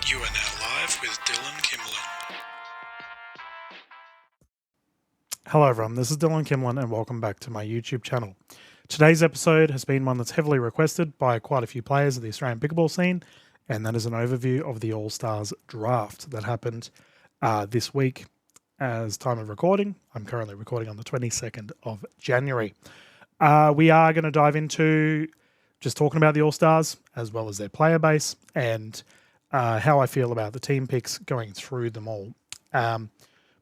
You are now live with Dylan Kimlin. Hello everyone, this is Dylan Kimlin and welcome back to my YouTube channel. Today's episode has been one that's heavily requested by quite a few players of the Australian pickleball scene, and that is an overview of the All-Stars draft that happened this week as time of recording. I'm currently recording on the 22nd of January. We are going to dive into just talking about the All-Stars as well as their player base and how I feel about the team picks going through them all.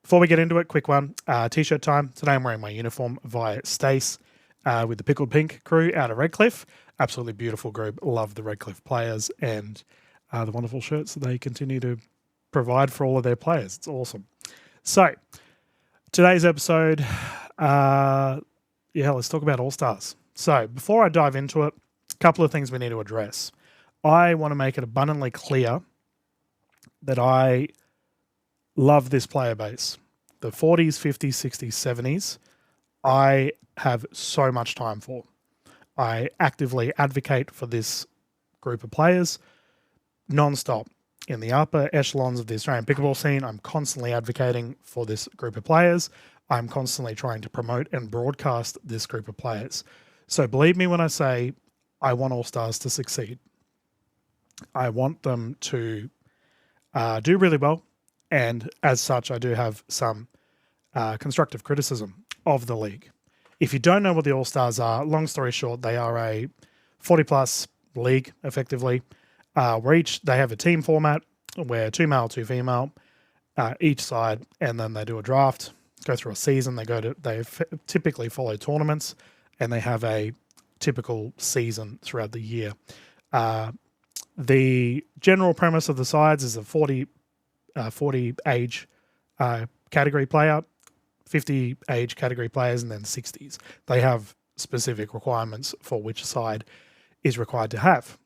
Before we get into it, quick one, t-shirt time. Today I'm wearing my uniform via Stace with the Pickled Pink crew out of Redcliffe. Absolutely beautiful group. Love the Redcliffe players and the wonderful shirts that they continue to provide for all of their players. It's awesome. So, today's episode, let's talk about All-Stars. So, before I dive into it, a couple of things we need to address. I want to make it abundantly clear that I love this player base. The 40s, 50s, 60s, 70s, I have so much time for. I actively advocate for this group of players non-stop. In the upper echelons of the Australian pickleball scene, I'm constantly advocating for this group of players. I'm constantly trying to promote and broadcast this group of players. So believe me when I say I want All-Stars to succeed. I want them to do really well. And as such, I do have some constructive criticism of the league. If you don't know what the All-Stars are, long story short, they are a 40-plus league, effectively, where they have a team format where 2 male, 2 female, each side, and then they do a draft, go through a season. They typically follow tournaments, and they have a typical season throughout the year. The general premise of the sides is a 40 age category player, 50 age category players, and then 60s. They have specific requirements for which side is required to have.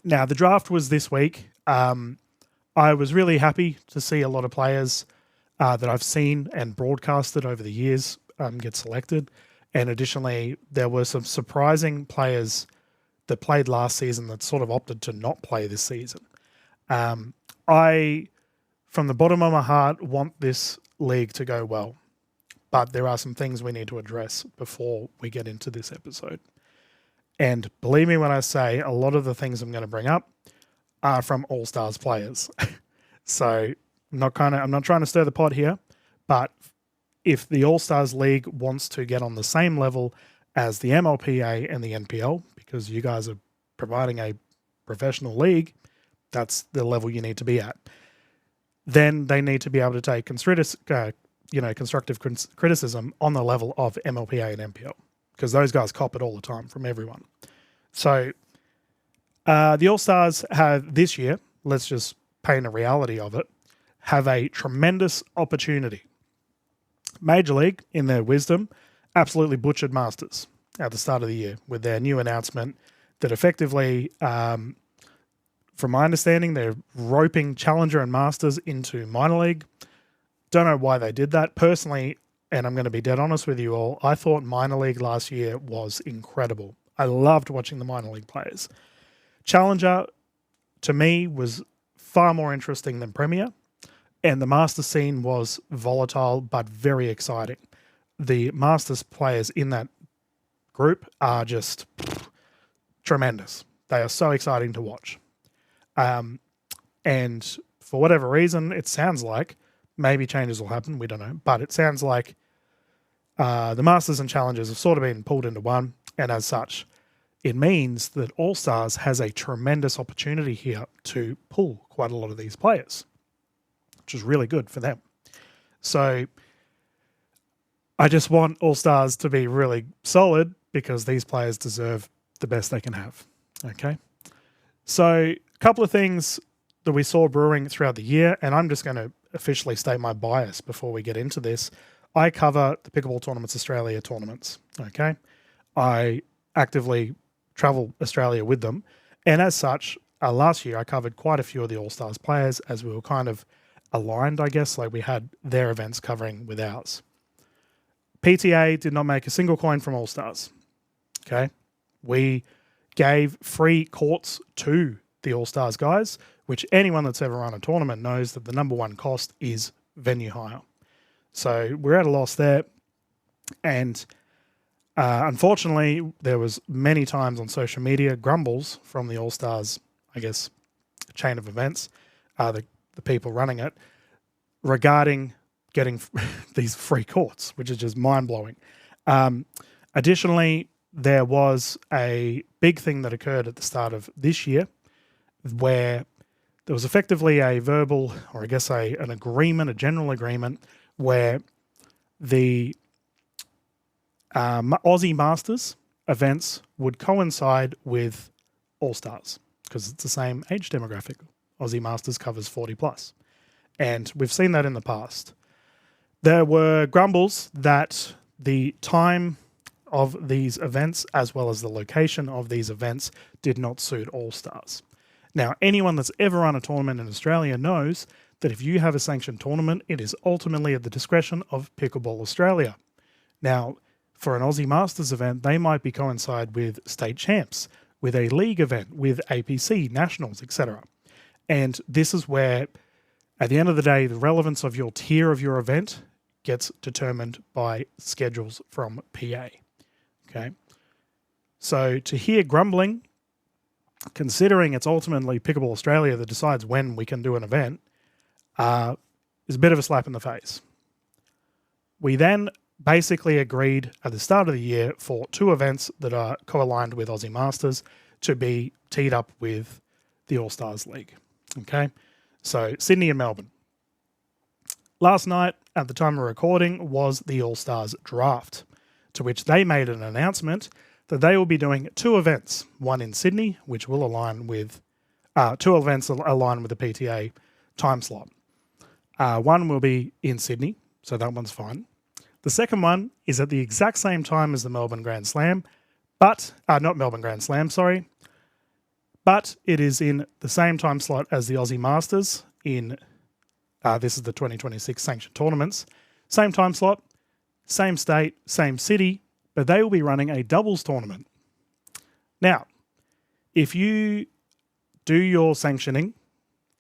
Now, the draft was this week. I was really happy to see a lot of players that I've seen and broadcasted over the years get selected. And additionally, there were some surprising players that played last season that sort of opted to not play this season. I, from the bottom of my heart, want this league to go well. But there are some things we need to address before we get into this episode. And believe me when I say a lot of the things I'm going to bring up are from All-Stars players. So I'm not trying to stir the pot here, but if the All-Stars League wants to get on the same level as the MLPA and the NPL, because you guys are providing a professional league, that's the level you need to be at. Then they need to be able to take constructive criticism on the level of MLPA and NPL, because those guys cop it all the time from everyone. So the All-Stars have this year, let's just paint a reality of it, have a tremendous opportunity. Major League, in their wisdom, absolutely butchered Masters at the start of the year with their new announcement that effectively, from my understanding, they're roping Challenger and Masters into minor league. Don't know why they did that. Personally, and I'm going to be dead honest with you all, I thought minor league last year was incredible. I loved watching the minor league players. Challenger, to me, was far more interesting than Premier, and the Masters scene was volatile but very exciting. The Masters players in that group are just tremendous. They are so exciting to watch. And for whatever reason, it sounds like, maybe changes will happen, we don't know, but it sounds like the Masters and Challengers have sort of been pulled into one, and as such, it means that All-Stars has a tremendous opportunity here to pull quite a lot of these players, which is really good for them. So I just want All-Stars to be really solid because these players deserve the best they can have. Okay? So a couple of things that we saw brewing throughout the year, and I'm just going to officially state my bias before we get into this. I cover the Pickleball Tournaments Australia tournaments. Okay? I actively travel Australia with them. And as such, last year I covered quite a few of the All-Stars players as we were kind of aligned, I guess, like we had their events covering with ours. PTA did not make a single coin from All-Stars. Okay? We gave free courts to the All-Stars guys, which anyone that's ever run a tournament knows that the number one cost is venue hire. So we're at a loss there. And unfortunately, there was many times on social media grumbles from the All-Stars, I guess, chain of events, the people running it, regarding getting these free courts, which is just mind-blowing. Additionally, there was a big thing that occurred at the start of this year where there was effectively a verbal, or I guess an agreement, a general agreement, where the Aussie Masters events would coincide with All-Stars because it's the same age demographic. Aussie Masters covers 40 plus. And we've seen that in the past. There were grumbles that the time of these events, as well as the location of these events, did not suit All-Stars. Now, anyone that's ever run a tournament in Australia knows that if you have a sanctioned tournament, it is ultimately at the discretion of Pickleball Australia. Now, for an Aussie Masters event, they might be coincide with state champs, with a league event, with APC, nationals, etc. And this is where, at the end of the day, the relevance of your tier of your event gets determined by schedules from PA. Okay. So to hear grumbling, considering it's ultimately Pickleball Australia that decides when we can do an event, is a bit of a slap in the face. We then basically agreed at the start of the year for 2 events that are co-aligned with Aussie Masters to be teed up with the All-Stars League. Okay. So Sydney and Melbourne. Last night, at the time of recording, was the All-Stars draft, to which they made an announcement that they will be doing 2 events, one in Sydney, which will align with 2 events align with the PTA time slot. One will be in Sydney, so that one's fine. The second one is at the exact same time as the Melbourne Grand Slam, but not Melbourne Grand Slam, sorry, but it is in the same time slot as the Aussie Masters in this is the 2026 sanctioned tournaments. Same time slot, same state, same city, but they will be running a doubles tournament. Now, if you do your sanctioning,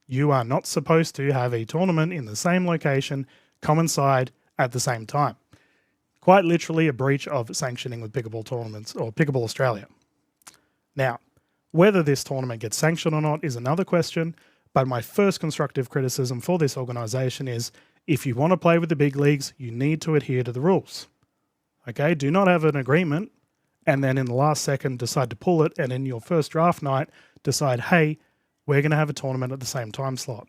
you are not supposed to have a tournament in the same location coincide at the same time. Quite literally a breach of sanctioning with Pickleball tournaments or Pickleball Australia. Now, whether this tournament gets sanctioned or not is another question, but my first constructive criticism for this organisation is if you want to play with the big leagues, you need to adhere to the rules. Okay, do not have an agreement and then in the last second decide to pull it and in your first draft night decide, hey, we're going to have a tournament at the same time slot.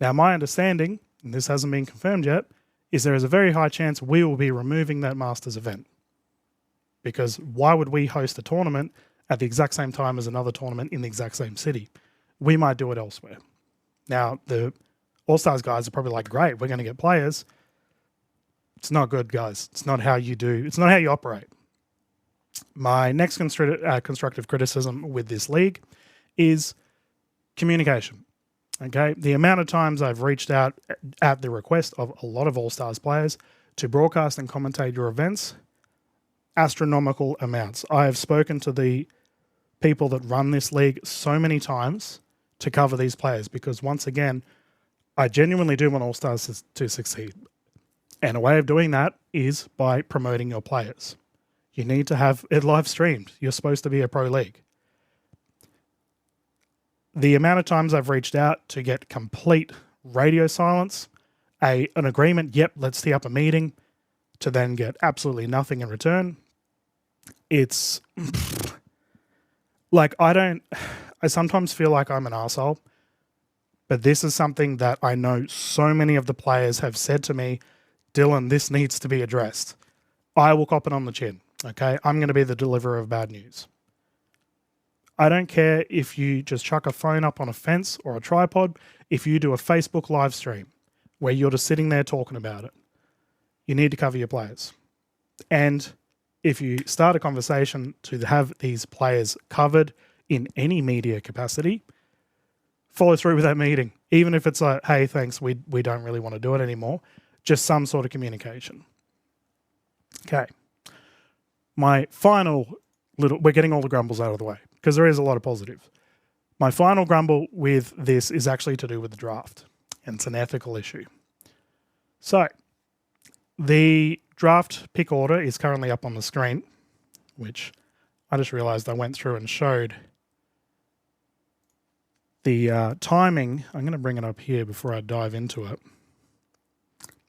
Now, my understanding, and this hasn't been confirmed yet, is there is a very high chance we will be removing that Masters event. Because why would we host a tournament at the exact same time as another tournament in the exact same city? We might do it elsewhere. Now, the All-Stars guys are probably like, great, we're going to get players. It's not good, guys. It's not how you do, it's not how you operate. My next constructive criticism with this league is communication. Okay, the amount of times I've reached out at the request of a lot of All-Stars players to broadcast and commentate your events, astronomical amounts. I have spoken to the people that run this league so many times to cover these players because once again, I genuinely do want All-Stars to succeed. And a way of doing that is by promoting your players. You need to have it live streamed. You're supposed to be a pro league. The amount of times I've reached out to get complete radio silence, an agreement, yep, let's tee up a meeting, to then get absolutely nothing in return. It's like I sometimes feel like I'm an arsehole, but this is something that I know so many of the players have said to me, Dylan, this needs to be addressed. I will cop it on the chin, okay? I'm going to be the deliverer of bad news. I don't care if you just chuck a phone up on a fence or a tripod, if you do a Facebook live stream where you're just sitting there talking about it. You need to cover your players. And if you start a conversation to have these players covered in any media capacity, follow through with that meeting. Even if it's like, hey, thanks, we don't really want to do it anymore. Just some sort of communication. Okay. My final we're getting all the grumbles out of the way because there is a lot of positive. My final grumble with this is actually to do with the draft, and it's an ethical issue. So, the draft pick order is currently up on the screen, which I just realized I went through and showed the timing. I'm going to bring it up here before I dive into it.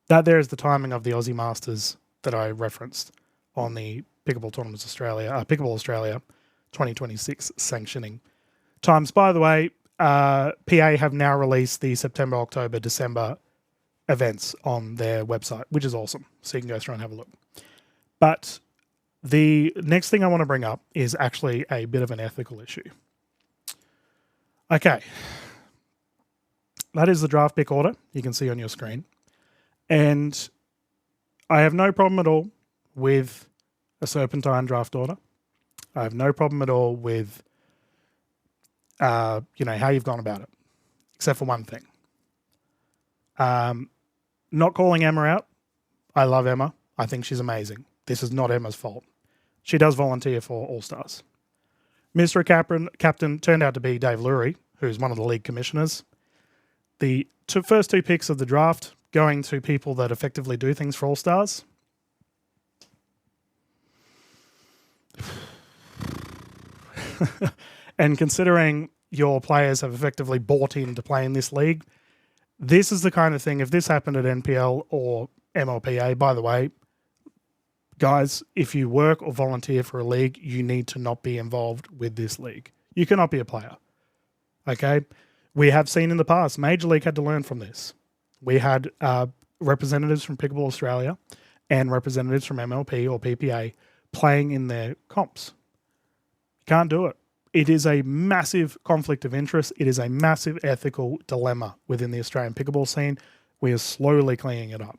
That there is the timing of the Aussie Masters that I referenced on the Pickleball Tournaments Australia, Pickleball Australia 2026 sanctioning times. By the way, PA have now released the September, October, December events on their website, which is awesome. So you can go through and have a look. But the next thing I want to bring up is actually a bit of an ethical issue. Okay. That is the draft pick order you can see on your screen. And I have no problem at all with a serpentine draft order. I have no problem at all with, how you've gone about it, except for one thing. Not calling Emma out. I love Emma. I think she's amazing. This is not Emma's fault. She does volunteer for All-Stars. Mystery captain turned out to be Dave Lurie, who's one of the league commissioners. The first two picks of the draft going to people that effectively do things for All-Stars. And considering your players have effectively bought in to play in this league, this is the kind of thing, if this happened at NPL or MLPA, by the way, guys, if you work or volunteer for a league, you need to not be involved with this league. You cannot be a player. Okay? We have seen in the past, Major League had to learn from this. We had representatives from Pickleball Australia and representatives from MLP or PPA playing in their comps. Can't do it. It is a massive conflict of interest. It is a massive ethical dilemma within the Australian pickleball scene. We are slowly cleaning it up.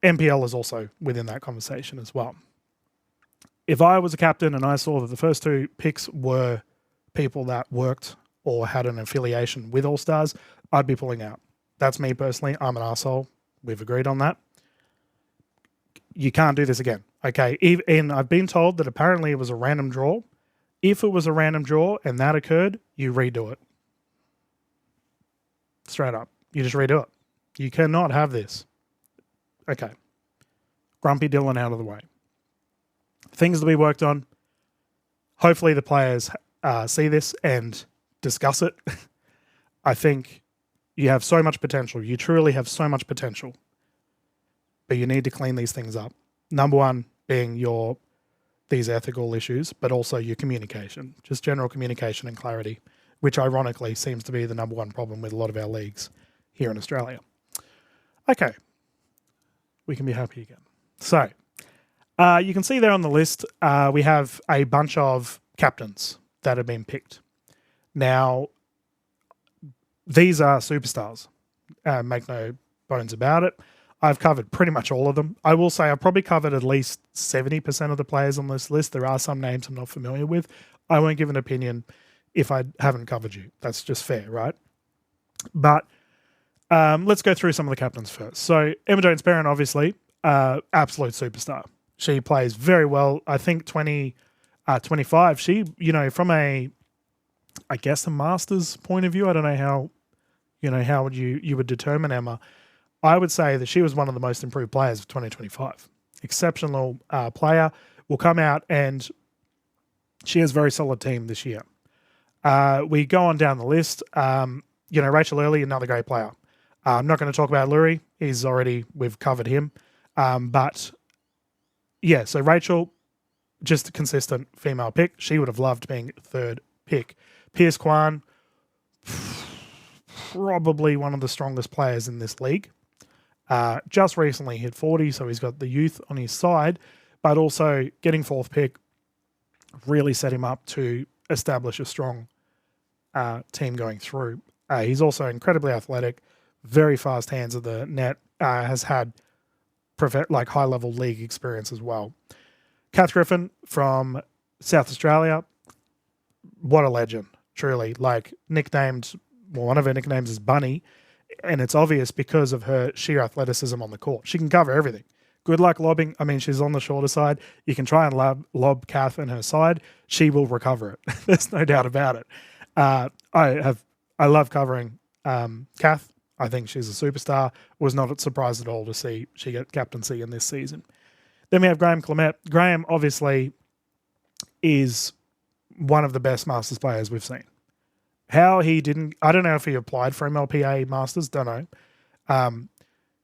NPL is also within that conversation as well. If I was a captain and I saw that the first two picks were people that worked or had an affiliation with All-Stars, I'd be pulling out. That's me personally. I'm an arsehole. We've agreed on that. You can't do this again. Okay, and I've been told that apparently it was a random draw. If it was a random draw and that occurred, you redo it. Straight up. You just redo it. You cannot have this. Okay. Grumpy Dylan out of the way. Things to be worked on. Hopefully the players see this and discuss it. I think you have so much potential. You truly have so much potential. But you need to clean these things up. Number one being these ethical issues, but also your communication. Just general communication and clarity, which ironically seems to be the number one problem with a lot of our leagues here in Australia. Okay. We can be happy again. So, you can see there on the list, we have a bunch of captains that have been picked. Now, these are superstars. Make no bones about it. I've covered pretty much all of them. I will say I've probably covered at least 70% of the players on this list. There are some names I'm not familiar with. I won't give an opinion if I haven't covered you. That's just fair, right? But let's go through some of the captains first. So Emma Jones-Perrin, obviously, absolute superstar. She plays very well. I think 25. She, from a master's point of view, I don't know how would you would determine Emma. I would say that she was one of the most improved players of 2025. Exceptional player. Will come out and she has a very solid team this year. We go on down the list. Rachel Early, another great player. I'm not going to talk about Lurie. We've covered him. So Rachel, just a consistent female pick. She would have loved being third pick. Pierce Kwan, probably one of the strongest players in this league. Just recently hit 40, so he's got the youth on his side, but also getting fourth pick really set him up to establish a strong team going through. He's also incredibly athletic, very fast hands at the net, has had high-level league experience as well. Kath Griffin from South Australia, what a legend, truly. One of her nicknames is Bunny, and it's obvious because of her sheer athleticism on the court. She can cover everything. good luck lobbing. I mean, she's on the shorter side. You can try and lob Kath and her side. She will recover it. There's no doubt about it. I love covering Kath. I think she's a superstar. Was not surprised at all to see she get captaincy in this season. Then we have Graham Clement. Graham obviously is one of the best Masters players we've seen. How he didn't, I don't know if he applied for MLPA Masters, don't know.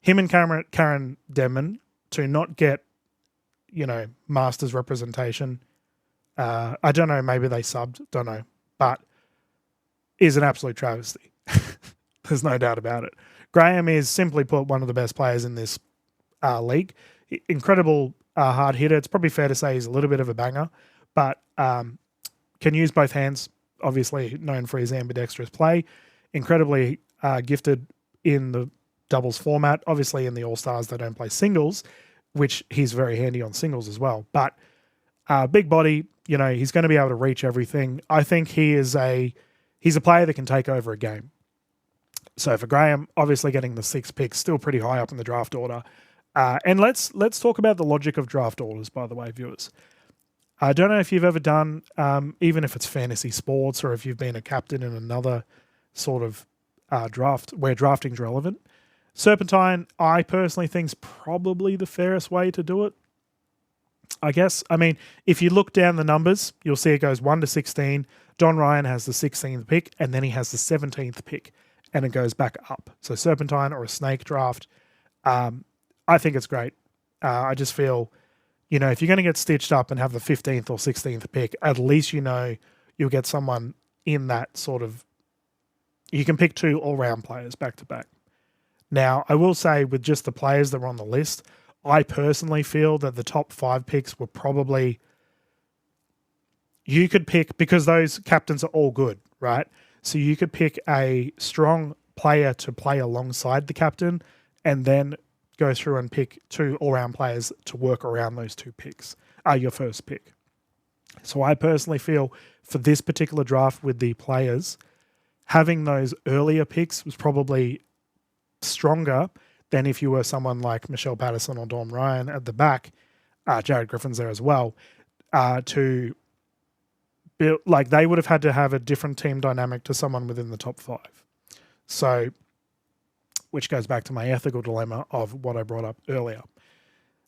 Him and Karen Denman to not get, Masters representation. I don't know, maybe they subbed, don't know, but is an absolute travesty. There's no doubt about it. Graham is, simply put, one of the best players in this league. Incredible hard hitter. It's probably fair to say he's a little bit of a banger, but can use both hands, obviously known for his ambidextrous play. Incredibly gifted in the doubles format. Obviously in the All-Stars they don't play singles, which he's very handy on singles as well. But big body, he's going to be able to reach everything. I think he's a player that can take over a game. So for Graham, obviously getting the 6th pick, still pretty high up in the draft order. And let's talk about the logic of draft orders, by the way, viewers. I don't know if you've ever done, even if it's fantasy sports or if you've been a captain in another sort of draft where drafting's relevant. Serpentine, I personally think, is probably the fairest way to do it. I guess. I mean, if you look down the numbers, you'll see it goes 1 to 16. Don Ryan has the 16th pick, and then he has the 17th pick, and it goes back up. So Serpentine or a snake draft, I think it's great. I just feel, if you're going to get stitched up and have the 15th or 16th pick, at least you'll get someone in that sort of, you can pick 2 all-round players back to back. Now, I will say with just the players that were on the list, I personally feel that the top 5 picks were probably, you could pick, because those captains are all good, right? So you could pick a strong player to play alongside the captain and then go through and pick 2 all-round players to work around those 2 picks, your first pick. So I personally feel for this particular draft with the players, having those earlier picks was probably stronger than if you were someone like Michelle Patterson or Dawn Ryan at the back, Jared Griffin's there as well, to build, like they would have had to have a different team dynamic to someone within the top 5. So, which goes back to my ethical dilemma of what I brought up earlier.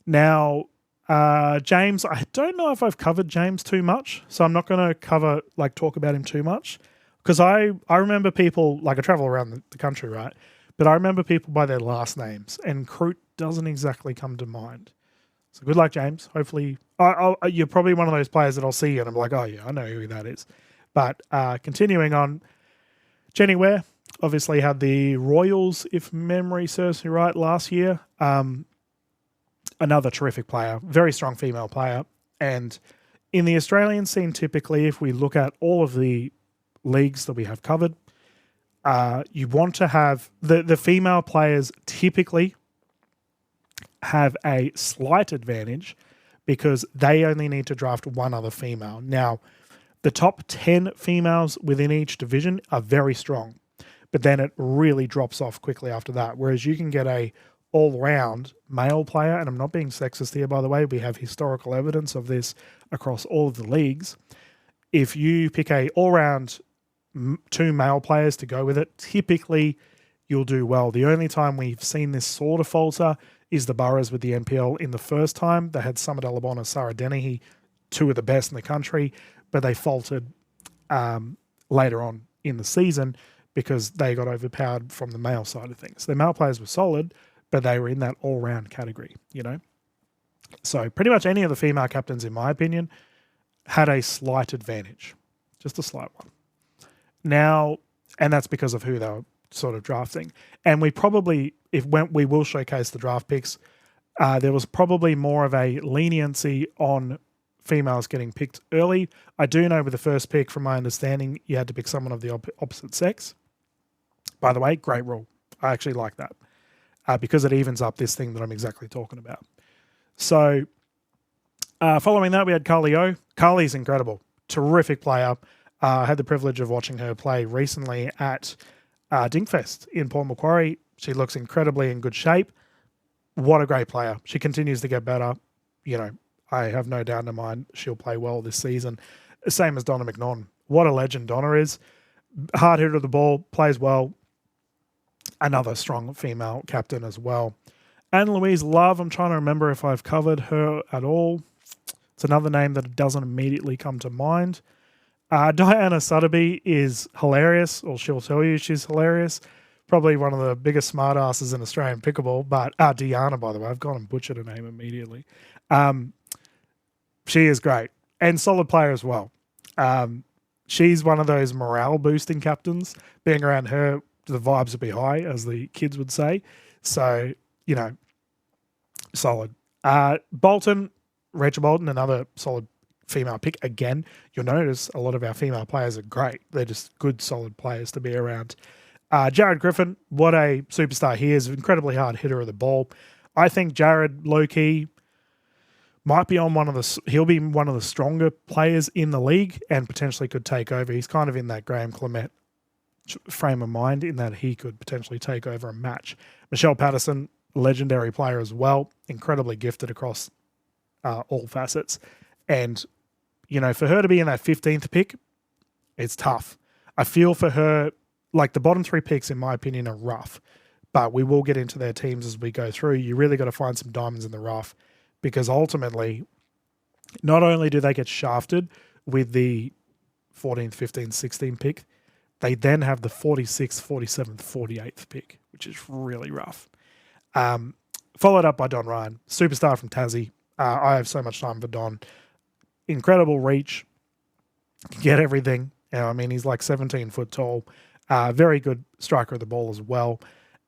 Now, James, I don't know if I've covered James too much, so I'm not going to talk about him too much, because I remember people, I travel around the country, right? But I remember people by their last names, and Crute doesn't exactly come to mind. So good luck, James. Hopefully, you're probably one of those players that I'll see you and I'm like, oh yeah, I know who that is. But continuing on, Jenny Ware obviously had the Royals, if memory serves me right, last year. Another terrific player, very strong female player. And in the Australian scene, typically, if we look at all of the leagues that we have covered, you want to have the female players typically have a slight advantage because they only need to draft one other female. Now, the top 10 females within each division are very strong, but then it really drops off quickly after that. Whereas you can get a all-round male player, and I'm not being sexist here, by the way, we have historical evidence of this across all of the leagues. If you pick a all-round 2 male players to go with it, typically you'll do well. The only time we've seen this sort of falter is the Boroughs with the NPL in the first time. They had Summer Delabon, Sarah Dennehy, 2 of the best in the country, but they faltered later on in the season because they got overpowered from the male side of things. The male players were solid, but they were in that all-round category, So pretty much any of the female captains, in my opinion, had a slight advantage, just a slight one. Now, and that's because of who they were sort of drafting. And we probably, we will showcase the draft picks, there was probably more of a leniency on females getting picked early. I do know with the first pick, from my understanding, you had to pick someone of the opposite sex. By the way, great rule. I actually like that because it evens up this thing that I'm exactly talking about. So following that, we had Carly O. Carly's incredible. Terrific player. I had the privilege of watching her play recently at Dinkfest in Port Macquarie. She looks incredibly in good shape. what a great player. She continues to get better. You know, I have no doubt in my mind she'll play well this season. Same as Donna McNaughton. What a legend Donna is. Hard hitter of the ball, plays well. Another strong female captain as well. Anne Louise Love, I'm trying to remember if I've covered her at all. It's another name that doesn't immediately come to mind. Diana Sutterby is hilarious, or she'll tell you she's hilarious. Probably one of the biggest smartasses in Australian pickleball. But Diana, by the way, I've gone and butchered her name immediately. She is great and solid player as well. She's one of those morale boosting captains. Being around her, the vibes would be high, as the kids would say. So, you know, solid. Bolton, Rachel Bolton, another solid female pick. Again, you'll notice a lot of our female players are great. They're just good, solid players to be around. Jared Griffin, what a superstar he is. Incredibly hard hitter of the ball. I think Jared, low-key, might be on he'll be one of the stronger players in the league and potentially could take over. He's kind of in that Graham Clement frame of mind in that he could potentially take over a match. Michelle Patterson, legendary player as well, incredibly gifted across all facets. And, you know, for her to be in that 15th pick, it's tough. I feel for her, like the bottom three picks, in my opinion, are rough. But we will get into their teams as we go through. You really got to find some diamonds in the rough because ultimately, not only do they get shafted with the 14th, 15th, 16th pick, they then have the 46th, 47th, 48th pick, which is really rough. Followed up by Don Ryan, superstar from Tassie. I have so much time for Don. Incredible reach, can get everything. You know, I mean, he's like 17 foot tall. Very good striker of the ball as well.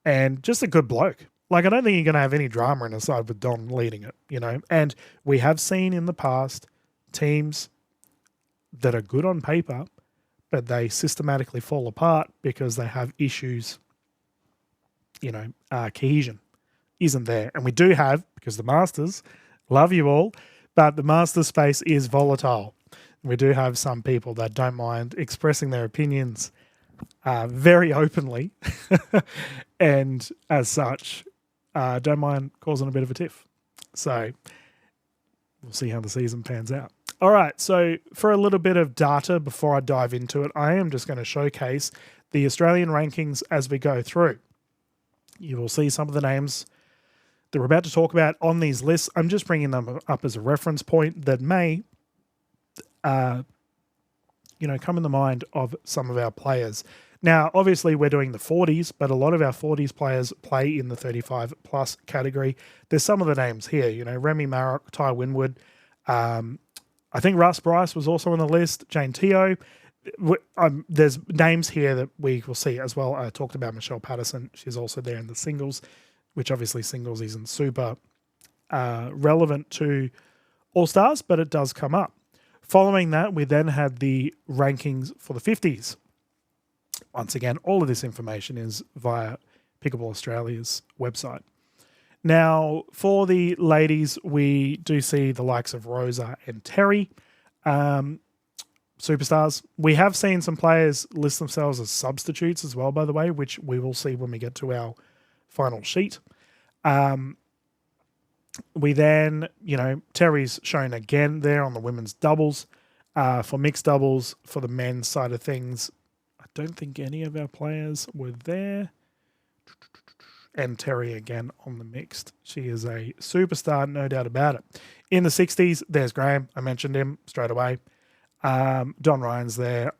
And just a good bloke. Like, I don't think you're going to have any drama in a side with Don leading it, you know. And we have seen in the past teams that are good on paper, but they systematically fall apart because they have issues, you know, cohesion isn't there. And we do have, because the Masters, love you all, but the Masters space is volatile. We do have some people that don't mind expressing their opinions very openly and as such don't mind causing a bit of a tiff. So we'll see how the season pans out. All right, so for a little bit of data before I dive into it, I am just going to showcase the Australian rankings as we go through. You will see some of the names that we're about to talk about on these lists. I'm just bringing them up as a reference point that may come in the mind of some of our players. Now, obviously, we're doing the 40s, but a lot of our 40s players play in the 35 plus category. There's some of the names here, you know, Remy Marrock, Ty Winwood. I think Russ Bryce was also on the list, Jane Teo. There's names here that we will see as well. I talked about Michelle Patterson. She's also there in the singles, which obviously singles isn't super relevant to All-Stars, but it does come up. Following that, we then had the rankings for the 50s. Once again, all of this information is via Pickleball Australia's website. Now, for the ladies, we do see the likes of Rosa and Terry, superstars. We have seen some players list themselves as substitutes as well, by the way, which we will see when we get to our final sheet. We then, Terry's shown again there on the women's doubles. For mixed doubles, for the men's side of things, I don't think any of our players were there. And Terry again on the mixed. She is a superstar, no doubt about it. In the 60s, there's Graham. I mentioned him straight away. Don Ryan's there.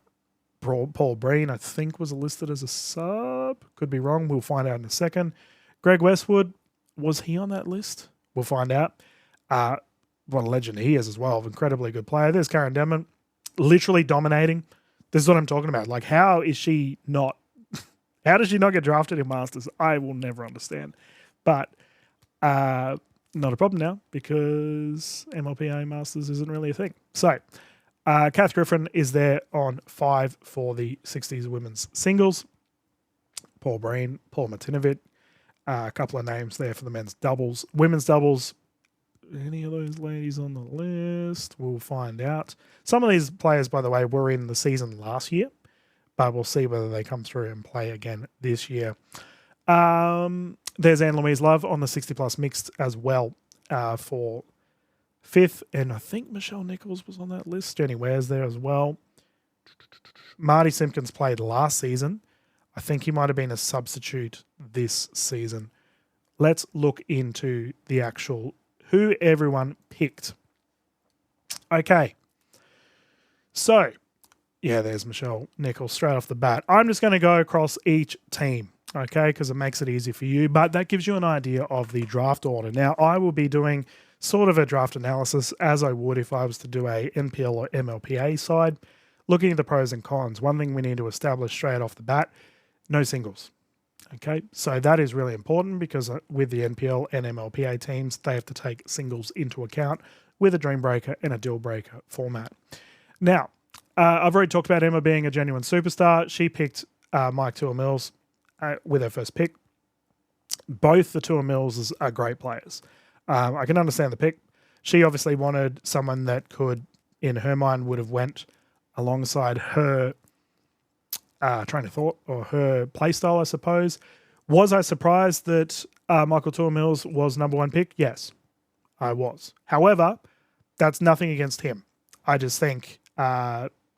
Paul Breen, I think, was listed as a sub. Could be wrong. We'll find out in a second. Greg Westwood, was he on that list? We'll find out. What a legend he is as well. Incredibly good player. There's Karen Demon, literally dominating. This is what I'm talking about. Like, how does she not get drafted in Masters? I will never understand. But not a problem now because MLPA Masters isn't really a thing. So, Kath Griffin is there on 5 for the 60s women's singles. Paul Breen, Paul Martinovic, a couple of names there for the men's doubles. Women's doubles, any of those ladies on the list? We'll find out. Some of these players, by the way, were in the season last year, but we'll see whether they come through and play again this year. There's Anne-Louise Love on the 60-plus mixed as well for 5th. And I think Michelle Nichols was on that list. Jenny Ware's there as well. Marty Simpkins played last season. I think he might have been a substitute this season. Let's look into the actual who everyone picked. Okay. So, yeah, there's Michelle Nichols straight off the bat. I'm just going to go across each team, okay, because it makes it easy for you, but that gives you an idea of the draft order. Now, I will be doing sort of a draft analysis as I would if I was to do a NPL or MLPA side, looking at the pros and cons. One thing we need to establish straight off the bat, no singles. Okay, so that is really important because with the NPL and MLPA teams, they have to take singles into account with a dream breaker and a deal breaker format. Now, I've already talked about Emma being a genuine superstar. She picked Mike Tua-Mills with her first pick. Both the Tua-Mills are great players. I can understand the pick. She obviously wanted someone that could, in her mind, would have went alongside her train of thought or her play style, I suppose. Was I surprised that Michael Tua-Mills was number one pick? Yes, I was. However, that's nothing against him. I just think,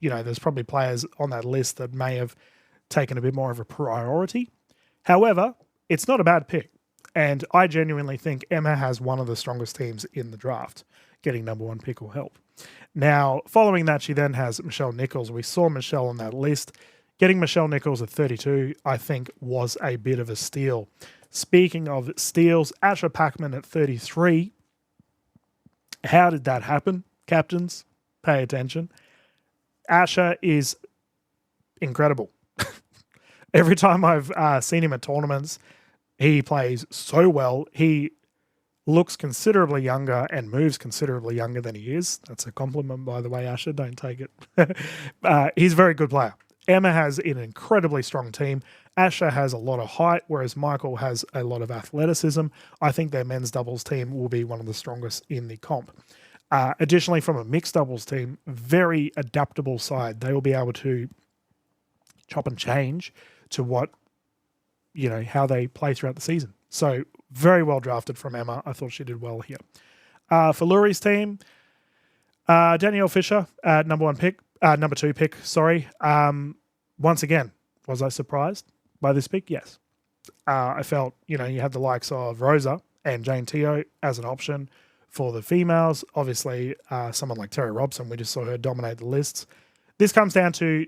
there's probably players on that list that may have taken a bit more of a priority. However, it's not a bad pick. And I genuinely think Emma has one of the strongest teams in the draft. Getting number one pick will help. Now, following that, she then has Michelle Nichols. We saw Michelle on that list. Getting Michelle Nichols at 32, I think, was a bit of a steal. Speaking of steals, Asher Packman at 33. How did that happen? Captains, pay attention. Asher is incredible. Every time I've seen him at tournaments, he plays so well. He looks considerably younger and moves considerably younger than he is. That's a compliment, by the way, Asher. Don't take it. He's a very good player. Emma has an incredibly strong team. Asher has a lot of height, whereas Michael has a lot of athleticism. I think their men's doubles team will be one of the strongest in the comp. Additionally, from a mixed doubles team, very adaptable side. They will be able to chop and change to what, how they play throughout the season. So very well drafted from Emma. I thought she did well here. For Luri's team, Danielle Fisher, number two pick, sorry. Once again, was I surprised by this pick? Yes. I felt, you had the likes of Rosa and Jane Teo as an option for the females. Obviously, someone like Terry Robson, we just saw her dominate the lists. This comes down to,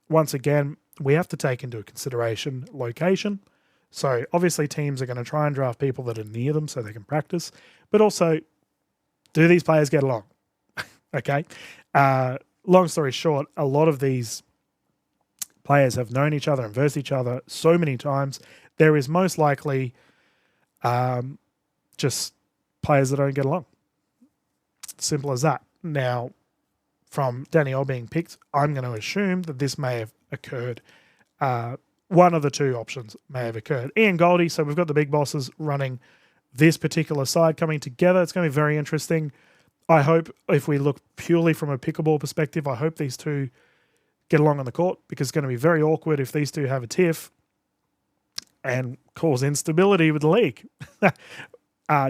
once again, we have to take into consideration location. So obviously teams are going to try and draft people that are near them so they can practice, but also, do these players get along? Okay. Long story short, a lot of these players have known each other and versed each other so many times. There is most likely just players that don't get along. Simple as that. Now, from Danielle being picked, I'm going to assume that this may have occurred. One of the two options may have occurred. Ian Goldie, so we've got the big bosses running this particular side coming together. It's going to be very interesting. I hope, if we look purely from a pickleball perspective, I hope these two get along on the court, because it's going to be very awkward if these two have a tiff and cause instability with the league.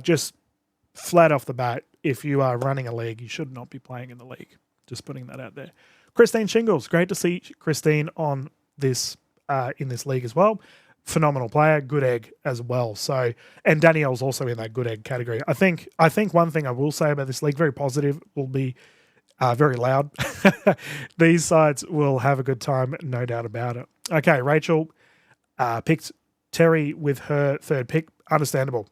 Just flat off the bat, if you are running a league, you should not be playing in the league. Just putting that out there. Christine Shingles, great to see Christine on this in this league as well. Phenomenal player, good egg as well. So, and Danielle's also in that good egg category. I think one thing I will say about this league, very positive, will be very loud. These sides will have a good time, no doubt about it. Okay, Rachel picked Terry with her third pick. Understandable.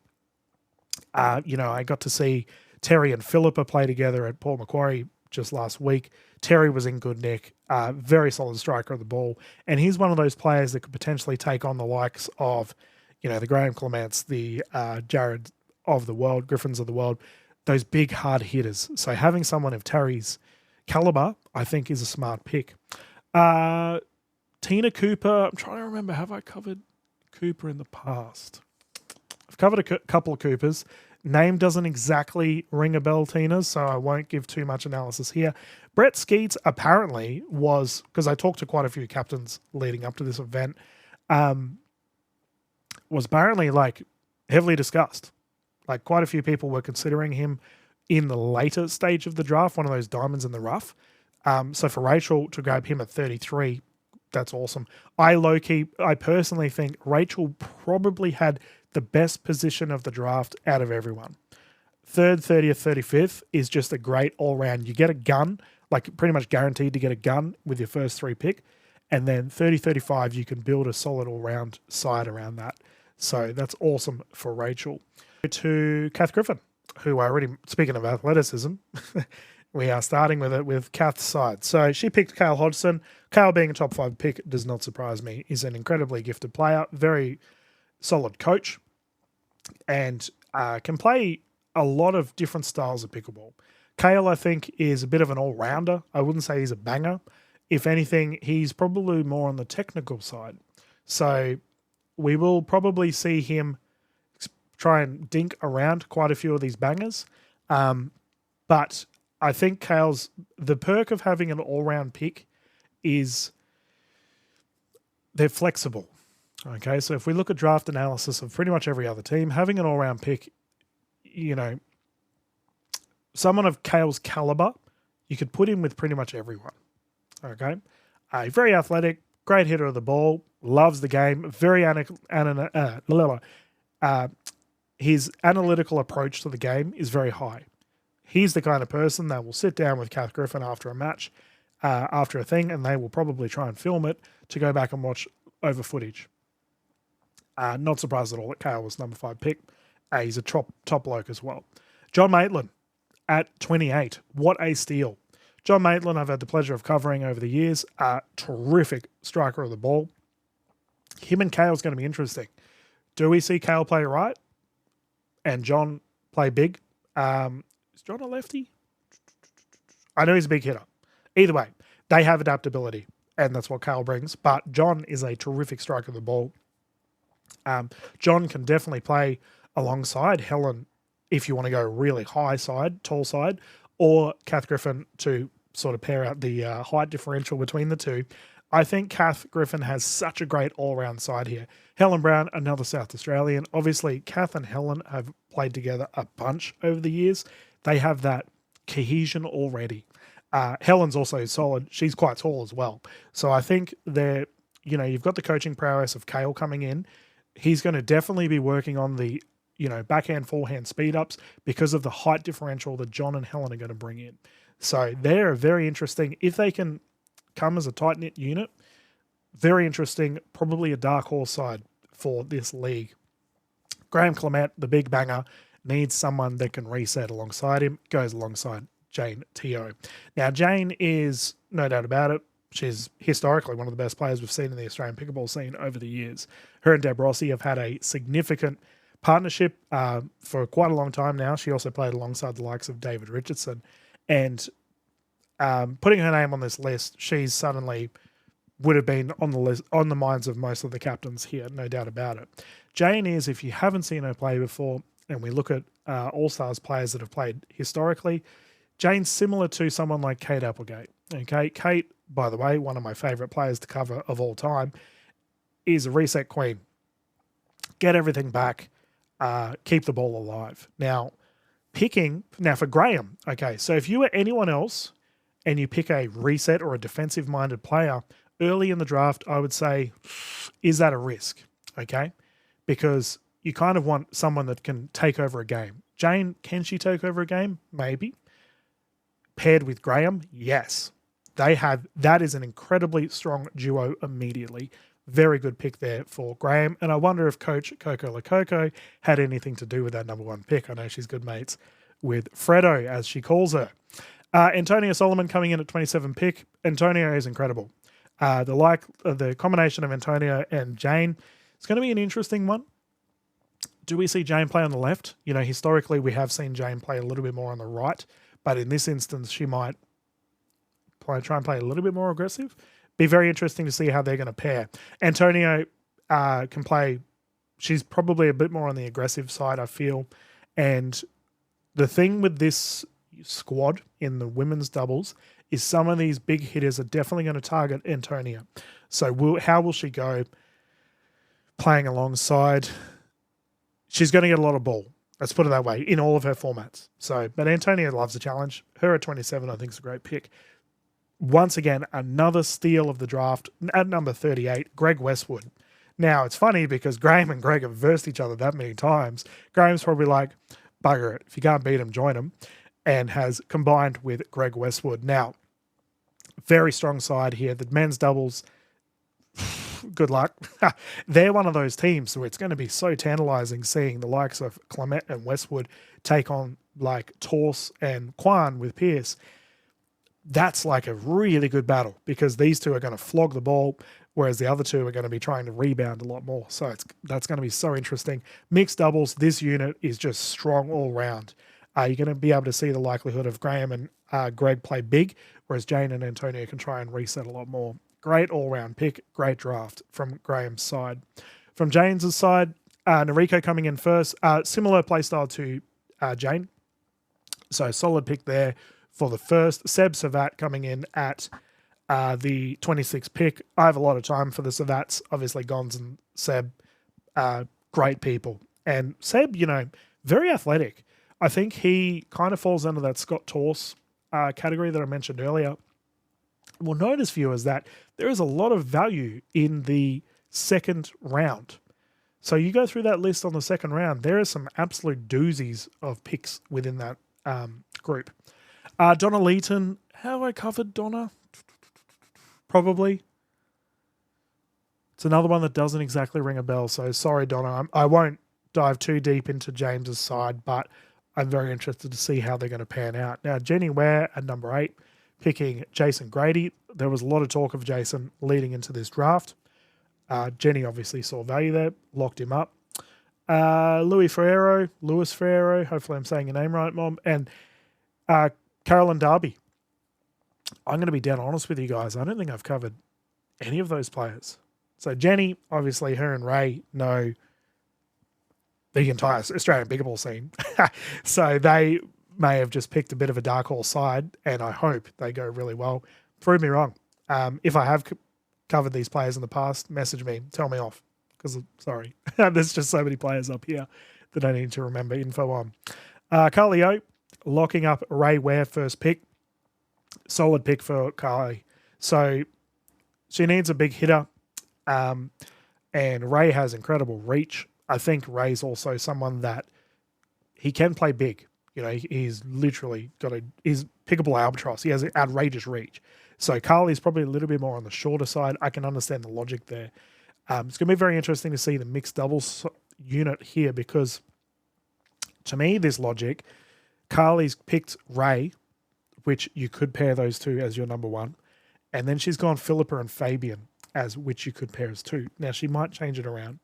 I got to see Terry and Philippa play together at Paul Macquarie just last week. Terry was in good nick, very solid striker of the ball. And he's one of those players that could potentially take on the likes of, the Graham Clements, the Jared of the world, Griffins of the world, those big hard hitters. So having someone of Terry's caliber, I think, is a smart pick. Tina Cooper, I'm trying to remember, have I covered Cooper in the past? I've covered a couple of Coopers. Name doesn't exactly ring a bell, Tina, so I won't give too much analysis here. Brett Skeets apparently was, because I talked to quite a few captains leading up to this event, was apparently like heavily discussed. Like quite a few people were considering him in the later stage of the draft, one of those diamonds in the rough. So for Rachel to grab him at 33, that's awesome. I personally think Rachel probably had the best position of the draft out of everyone. 3rd, 30th, 35th is just a great all-round. You get a gun, like pretty much guaranteed to get a gun with your first 3 pick. And then 30, 35, you can build a solid all-round side around that. So that's awesome for Rachel. To Kath Griffin, who I already, speaking of athleticism, we are starting with it with Kath's side. So she picked Kale Hodgson. Kale being a top 5 pick does not surprise me. He's an incredibly gifted player, very solid coach, and can play a lot of different styles of pickleball. Kale, I think, is a bit of an all-rounder. I wouldn't say he's a banger. If anything, he's probably more on the technical side. So we will probably see him try and dink around quite a few of these bangers. But I think the perk of having an all-round pick is they're flexible. Okay, so if we look at draft analysis of pretty much every other team, having an all-round pick, someone of Kale's caliber, you could put him with pretty much everyone. Okay, very athletic, great hitter of the ball, loves the game, very his analytical approach to the game is very high. He's the kind of person that will sit down with Kath Griffin after a match, after a thing, and they will probably try and film it to go back and watch over footage. Not surprised at all that Kale was number 5 pick. He's a top bloke as well. John Maitland at 28. What a steal. John Maitland, I've had the pleasure of covering over the years. Terrific striker of the ball. Him and Kale's going to be interesting. Do we see Kale play right and John play big? Is John a lefty? I know he's a big hitter. Either way, they have adaptability, and that's what Kale brings. But John is a terrific striker of the ball. John can definitely play alongside Helen if you want to go really high side, tall side, or Kath Griffin to sort of pair out the height differential between the two. I think Kath Griffin has such a great all-round side here. Helen Brown, another South Australian. Obviously, Kath and Helen have played together a bunch over the years. They have that cohesion already. Helen's also solid. She's quite tall as well. So I think you've got the coaching prowess of Kale coming in. He's going to definitely be working on the, backhand, forehand speed ups because of the height differential that John and Helen are going to bring in. So they're very interesting. If they can come as a tight-knit unit, very interesting, probably a dark horse side for this league. Graham Clement, the big banger, needs someone that can reset alongside him, goes alongside Jane Teo. Now, Jane is, no doubt about it, she's historically one of the best players we've seen in the Australian pickleball scene over the years. Her and Deb Rossi have had a significant partnership for quite a long time now. She also played alongside the likes of David Richardson. And putting her name on this list, she's suddenly would have been on the list, on the minds of most of the captains here, no doubt about it. Jane is, if you haven't seen her play before, and we look at All-Stars players that have played historically, Jane's similar to someone like Kate Applegate. Okay, Kate, by the way, one of my favourite players to cover of all time, is a reset queen. Get everything back, keep the ball alive. Now for Graham, okay, so if you were anyone else and you pick a reset or a defensive-minded player early in the draft, I would say, is that a risk? Okay, because you kind of want someone that can take over a game. Jane, can she take over a game? Maybe. Paired with Graham, yes. That is an incredibly strong duo immediately. Very good pick there for Graham. And I wonder if Coach Coco Lococo had anything to do with that number 1 pick. I know she's good mates with Fredo, as she calls her. Antonia Solomon coming in at 27 pick. Antonia is incredible. The combination of Antonia and Jane, it's going to be an interesting one. Do we see Jane play on the left? Historically, we have seen Jane play a little bit more on the right, but in this instance, she might try and play a little bit more aggressive. Be very interesting to see how they're going to pair. Antonio can play. She's probably a bit more on the aggressive side, I feel. And the thing with this squad in the women's doubles is some of these big hitters are definitely going to target Antonia. So how will she go playing alongside? she's going to get a lot of ball. Let's put it that way, in all of her formats. So, but Antonia loves the challenge. Her at 27, I think, is a great pick. Once again, another steal of the draft at number 38, Greg Westwood. Now, it's funny because Graham and Greg have versed each other that many times. Graham's probably like, bugger it. If you can't beat him, join him. And has combined with Greg Westwood. Now, very strong side here. The men's doubles, good luck. They're one of those teams where it's going to be so tantalizing seeing the likes of Clement and Westwood take on like Torse and Kwan with Pierce. That's like a really good battle because these two are going to flog the ball, whereas the other two are going to be trying to rebound a lot more. So that's going to be so interesting. Mixed doubles, this unit is just strong all round. You're going to be able to see the likelihood of Graham and Greg play big, whereas Jane and Antonia can try and reset a lot more. Great all-round pick, great draft from Graham's side. From Jane's side, Noriko coming in first. Similar playstyle to Jane. So solid pick there for the first. Seb Savat coming in at the 26th pick. I have a lot of time for the Savats. Obviously, Gons and Seb, great people. And Seb, very athletic. I think he kind of falls under that Scott Torse category that I mentioned earlier. We'll notice, viewers, that there is a lot of value in the second round. So you go through that list on the second round, there are some absolute doozies of picks within that group. Donna Leeton, have I covered Donna? Probably. It's another one that doesn't exactly ring a bell, so sorry, Donna. I won't dive too deep into James's side, but I'm very interested to see how they're going to pan out. Now, Jenny Ware at number 8, picking Jason Grady. There was a lot of talk of Jason leading into this draft. Jenny obviously saw value there, locked him up. Louis Ferrero, hopefully I'm saying your name right, Mom, and Carolyn Darby. I'm going to be dead honest with you guys. I don't think I've covered any of those players. So Jenny, obviously her and Ray know the entire Australian pickleball scene. So they may have just picked a bit of a dark horse side, and I hope they go really well. Prove me wrong. If I have covered these players in the past, message me, tell me off, because sorry, there's just so many players up here that I need to remember info on. Carly O, locking up Ray Ware first pick. Solid pick for Carly. So she needs a big hitter, and Ray has incredible reach. I think Ray's also someone that he can play big. He's literally he's pickable albatross. He has an outrageous reach. So Carly's probably a little bit more on the shorter side. I can understand the logic there. It's going to be very interesting to see the mixed doubles unit here because to me, this logic, Carly's picked Ray, which you could pair those two as your number one. And then she's gone Philippa and Fabian as which you could pair as two. Now, she might change it around.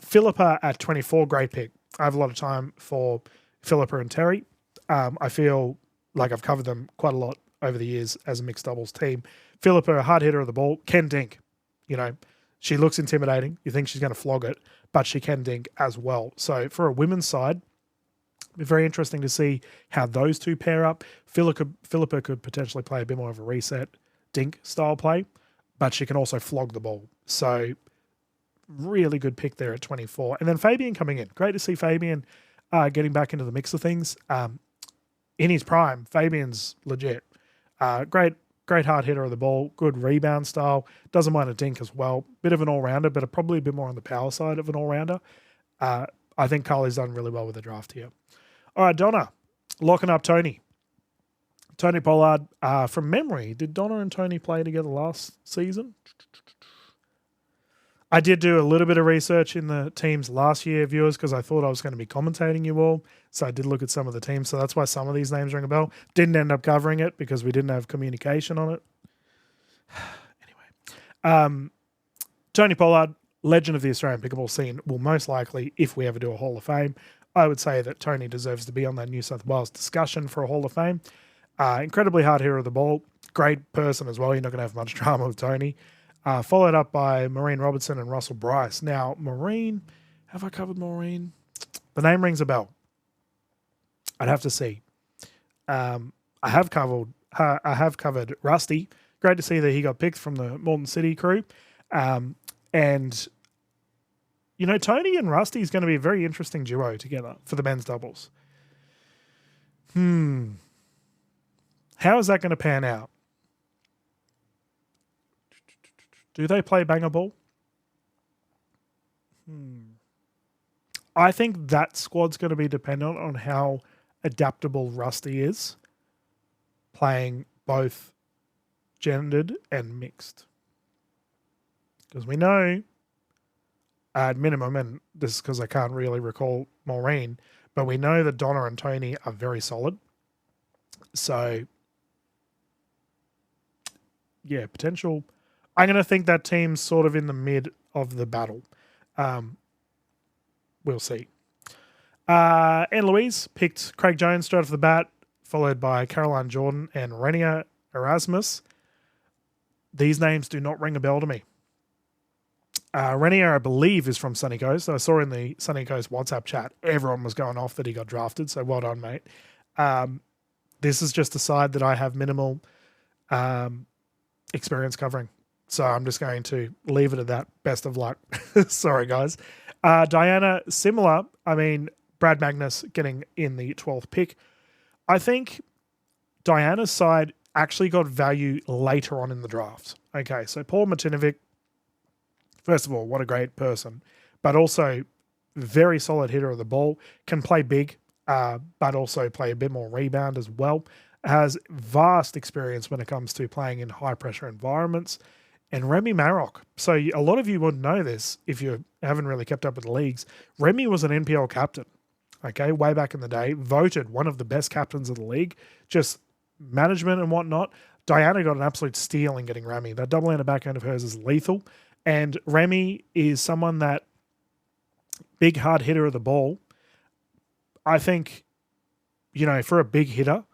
Philippa at 24, great pick. I have a lot of time for Philippa and Terry. I feel like I've covered them quite a lot over the years as a mixed doubles team. Philippa, a hard hitter of the ball, can dink. She looks intimidating. You think she's going to flog it, but she can dink as well. So for a women's side, it'll be very interesting to see how those two pair up. Philippa could potentially play a bit more of a reset dink style play, but she can also flog the ball. So really good pick there at 24. And then Fabian coming in. Great to see Fabian getting back into the mix of things. In his prime, Fabian's legit. Great hard hitter of the ball, good rebound style, doesn't mind a dink as well. Bit of an all-rounder, but probably a bit more on the power side of an all-rounder. I think Carly's done really well with the draft here. All right, Donna, locking up Tony. Tony Pollard, from memory, did Donna and Tony play together last season? I did do a little bit of research in the teams last year, viewers, because I thought I was going to be commentating you all. So I did look at some of the teams. So that's why some of these names ring a bell. Didn't end up covering it because we didn't have communication on it. Anyway. Tony Pollard, legend of the Australian pickleball scene, will most likely, if we ever do a Hall of Fame, I would say that Tony deserves to be on that New South Wales discussion for a Hall of Fame. Incredibly hard hitter of the ball. Great person as well. You're not going to have much drama with Tony. Followed up by Maureen Robertson and Russell Bryce. Now, Maureen, have I covered Maureen? The name rings a bell. I'd have to see. I have covered Rusty. Great to see that he got picked from the Moreton City crew. And Tony and Rusty is going to be a very interesting duo together for the men's doubles. How is that going to pan out? Do they play banger ball? I think that squad's going to be dependent on how adaptable Rusty is, playing both gendered and mixed. Because we know, at minimum, and this is because I can't really recall Maureen, but we know that Donna and Tony are very solid. So, yeah, potential. I'm going to think that team's sort of in the mid of the battle. We'll see. Anne Louise picked Craig Jones straight off the bat, followed by Caroline Jordan and Renia Erasmus. These names do not ring a bell to me. Renia, I believe, is from Sunny Coast. I saw in the Sunny Coast WhatsApp chat, everyone was going off that he got drafted, so well done, mate. This is just a side that I have minimal experience covering. So I'm just going to leave it at that. Best of luck. Sorry, guys. Diana, similar. I mean, Brad Magnus getting in the 12th pick. I think Diana's side actually got value later on in the draft. Okay, so Paul Martinovic, first of all, what a great person, but also very solid hitter of the ball, can play big, but also play a bit more rebound as well. Has vast experience when it comes to playing in high-pressure environments. And Remy Marok. So a lot of you would know this if you haven't really kept up with the leagues. Remy was an NPL captain, okay, way back in the day, voted one of the best captains of the league, just management and whatnot. Diana got an absolute steal in getting Remy. That double-handed backhand of hers is lethal. And Remy is someone that, big hard hitter of the ball. I think, for a big hitter,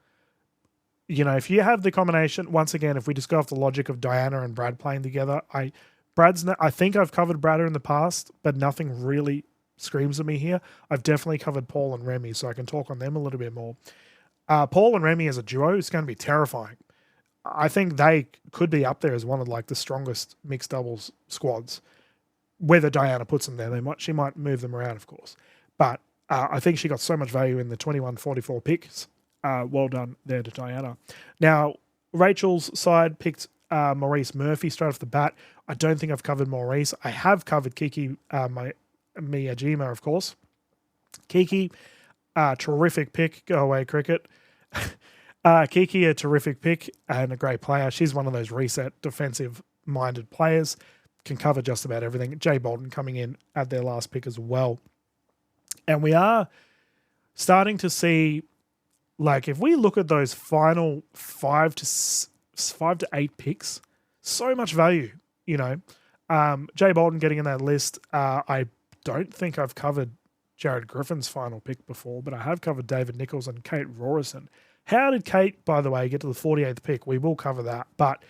if you have the combination, once again, if we just go off the logic of Diana and Brad playing together, I think I've covered Bradder in the past, but nothing really screams at me here. I've definitely covered Paul and Remy, so I can talk on them a little bit more. Paul and Remy as a duo is going to be terrifying. I think they could be up there as one of the strongest mixed doubles squads. Whether Diana puts them there, she might move them around, of course. But I think she got so much value in the 21-44 picks. Well done there to Diana. Now, Rachel's side picked Maurice Murphy straight off the bat. I don't think I've covered Maurice. I have covered Kiki Miyajima, of course. Kiki, terrific pick. Go away, cricket. Kiki, a terrific pick and a great player. She's one of those reset defensive-minded players. Can cover just about everything. Jay Bolton coming in at their last pick as well. And we are starting to see, if we look at those final 5 to 8 picks, so much value, Jay Bolton getting in that list. I don't think I've covered Jared Griffin's final pick before, but I have covered David Nichols and Kate Rorison. How did Kate, by the way, get to the 48th pick? We will cover that, but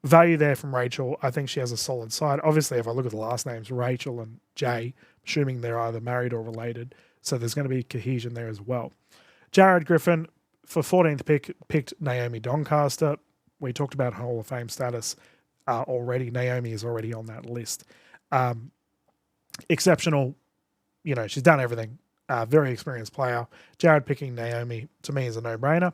value there from Rachel. I think she has a solid side. Obviously, if I look at the last names, Rachel and Jay, assuming they're either married or related, so there's going to be cohesion there as well. Jared Griffin, for 14th pick, picked Naomi Doncaster. We talked about Hall of Fame status already. Naomi is already on that list. Exceptional. She's done everything. Very experienced player. Jared picking Naomi, to me, is a no-brainer,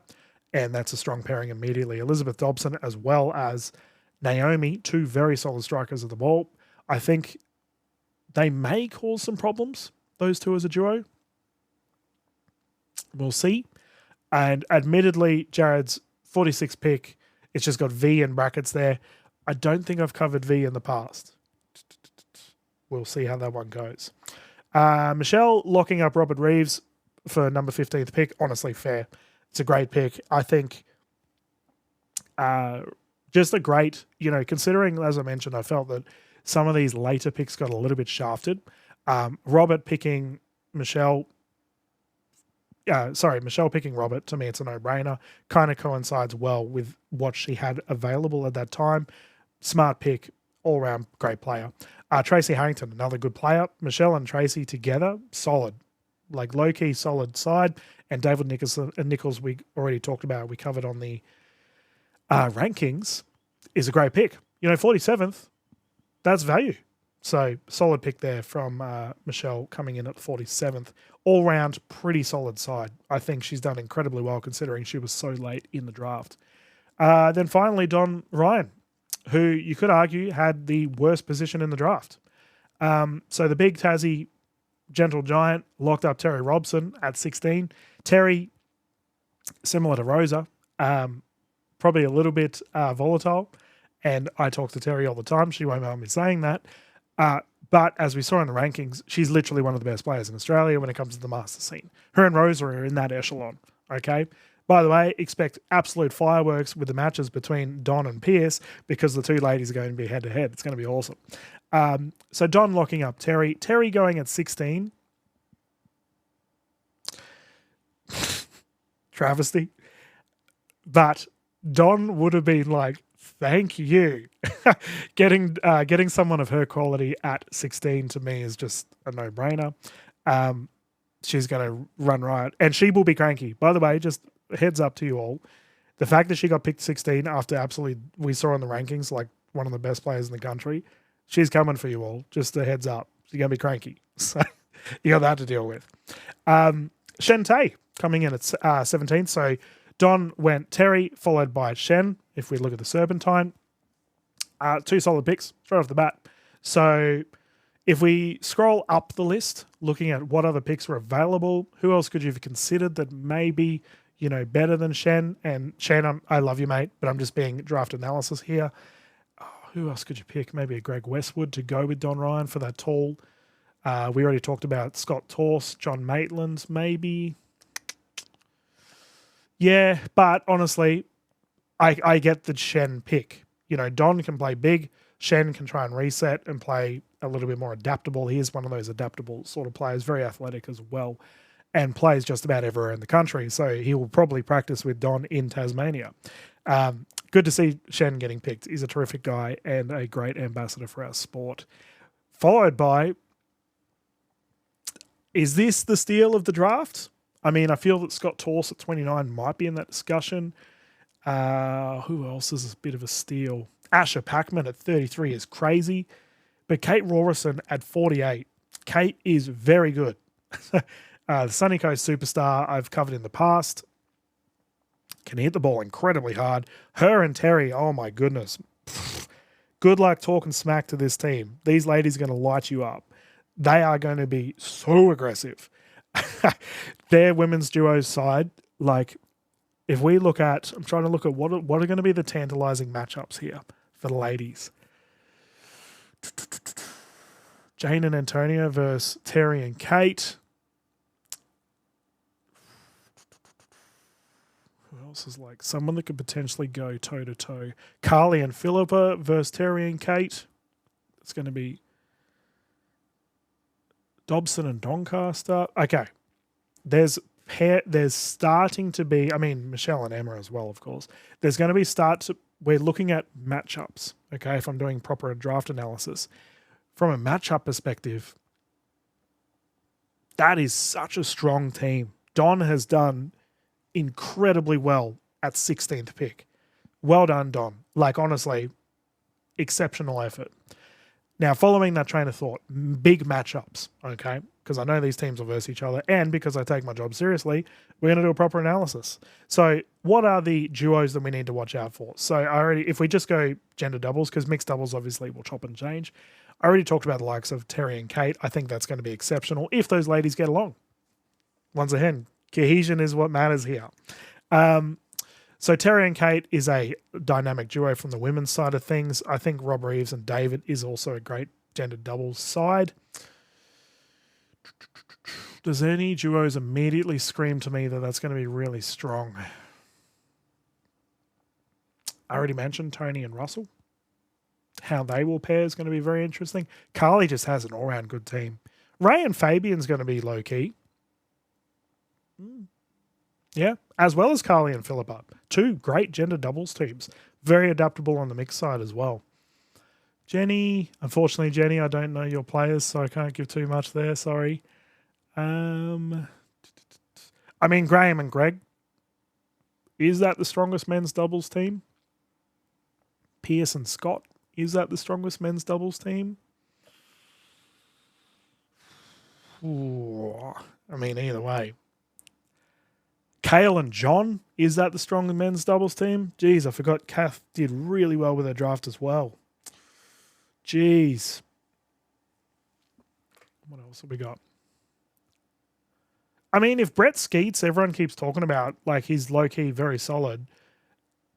and that's a strong pairing immediately. Elizabeth Dobson as well as Naomi, two very solid strikers of the ball. I think they may cause some problems, those two as a duo. We'll see. And admittedly, Jared's 46th pick, it's just got V in brackets there. I don't think I've covered V in the past. We'll see how that one goes. Michelle locking up Robert Reeves for number 15th pick. Honestly, fair. It's a great pick. I think just a great, considering, as I mentioned, I felt that some of these later picks got a little bit shafted. Robert picking Michelle. Michelle picking Robert, to me, it's a no-brainer. Kind of coincides well with what she had available at that time. Smart pick, all-round great player. Tracy Harrington, another good player. Michelle and Tracy together, solid. Low-key solid side. And David Nichols, we already talked about, we covered on the rankings, is a great pick. 47th, that's value. So solid pick there from Michelle coming in at 47th. All round, pretty solid side. I think she's done incredibly well considering she was so late in the draft. Then finally, Don Ryan, who you could argue had the worst position in the draft. So the big Tassie gentle giant locked up Terry Robson at 16. Terry, similar to Rosa, probably a little bit volatile. And I talk to Terry all the time. She won't mind me saying that. But as we saw in the rankings, she's literally one of the best players in Australia when it comes to the master scene. Her and Rosa are in that echelon. Okay. By the way, expect absolute fireworks with the matches between Don and Pierce because the two ladies are going to be head to head. It's going to be awesome. So Don locking up Terry. Terry going at 16. Travesty. But Don would have been like, thank you. Getting someone of her quality at 16 to me is just a no-brainer. She's going to run riot. And she will be cranky. By the way, just heads up to you all. The fact that she got picked 16 after absolutely, we saw in the rankings, like one of the best players in the country, she's coming for you all. Just a heads up. She's going to be cranky. So you got that to deal with. Shen Tay coming in at 17. So Don went Terry, followed by Shen. If we look at the Serpentine, two solid picks straight off the bat. So if we scroll up the list, looking at what other picks were available, who else could you have considered that maybe, better than Shen? And Shen, I love you, mate, but I'm just being draft analysis here. Who else could you pick? Maybe a Greg Westwood to go with Don Ryan for that tall. We already talked about Scott Torse, John Maitland, maybe. Yeah, but honestly, I get the Shen pick. Don can play big. Shen can try and reset and play a little bit more adaptable. He is one of those adaptable sort of players, very athletic as well, and plays just about everywhere in the country. So he will probably practice with Don in Tasmania. Good to see Shen getting picked. He's a terrific guy and a great ambassador for our sport. Followed by, is this the steal of the draft? I mean, I feel that Scott Torse at 29 might be in that discussion. Who else is a bit of a steal? Asher Packman at 33 is crazy. But Kate Rawson at 48. Kate is very good. The Sunny Coast superstar I've covered in the past. Can hit the ball incredibly hard. Her and Terry, oh my goodness. Good luck talking smack to this team. These ladies are going to light you up. They are going to be so aggressive. Their women's duo side, like, if we look at, I'm trying to look at what are going to be the tantalizing matchups here for the ladies. Jane and Antonia versus Terry and Kate. Who else is like someone that could potentially go toe to toe? Carly and Philippa versus Terry and Kate. It's going to be Dobson and Doncaster. Okay. There's starting to be, I mean, Michelle and Emma as well, of course. There's going to be we're looking at matchups, okay, if I'm doing proper draft analysis. From a matchup perspective, that is such a strong team. Don has done incredibly well at 16th pick. Well done, Don. Like, honestly, exceptional effort. Now, following that train of thought, big matchups, okay? Because I know these teams will verse each other, and because I take my job seriously, we're going to do a proper analysis. So what are the duos that we need to watch out for? So if we just go gender doubles, because mixed doubles obviously will chop and change. I already talked about the likes of Terry and Kate. I think that's going to be exceptional if those ladies get along. Once again, cohesion is what matters here. So Terry and Kate is a dynamic duo from the women's side of things. I think Rob Reeves and David is also a great gender doubles side. Does any duos immediately scream to me that that's going to be really strong? I already mentioned Tony and Russell. How they will pair is going to be very interesting. Carly just has an all-round good team. Ray and Fabian's going to be low-key. Yeah, as well as Carly and Philippa. Two great gender doubles teams. Very adaptable on the mixed side as well. Jenny, unfortunately, Jenny, I don't know your players, so I can't give too much there. Sorry. I mean, Graham and Greg. Is that the strongest men's doubles team? Pierce and Scott. Is that the strongest men's doubles team? Ooh, I mean, either way. Kale and John, is that the strong men's doubles team? Jeez, I forgot Kath did really well with her draft as well. Jeez. What else have we got? I mean, if Brett Skeets, everyone keeps talking about, like, he's low-key very solid,